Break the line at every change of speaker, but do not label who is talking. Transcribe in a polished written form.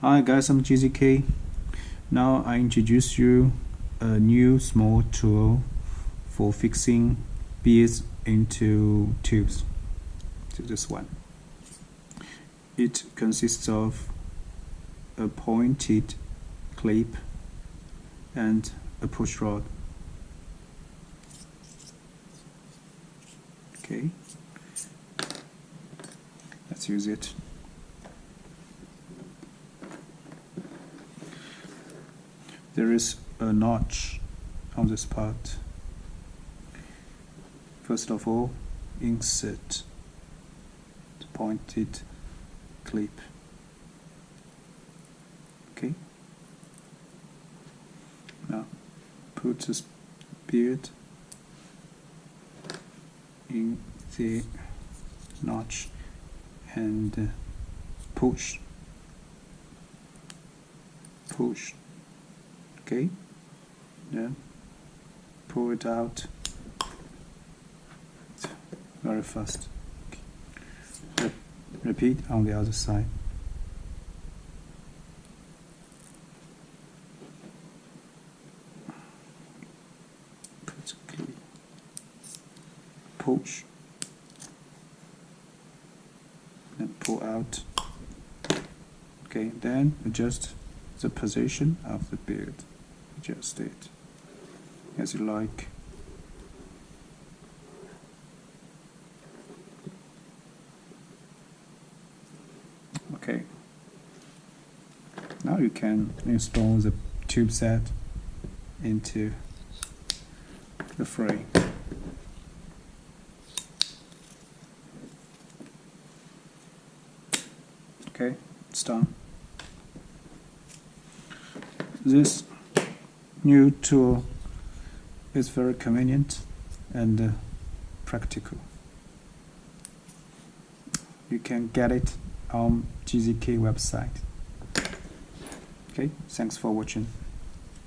Hi guys, I'm GZK. Now I introduce you a new small tool for fixing beads into tubes. To this one. It consists of a pointed clip and a push rod. Okay, let's use it. There is a notch on this part. First of all, insert the pointed clip. Okay. Now put this bead in the notch and push. Okay, then pull it out very fast. Okay. Repeat on the other side. Push and pull out. Okay, then adjust the position of the bead. Adjust it as you like. Okay, now you can install the tube set into the frame. Okay, it's done. This new tool is very convenient and practical. You can get it on GZK website. Okay, thanks for watching.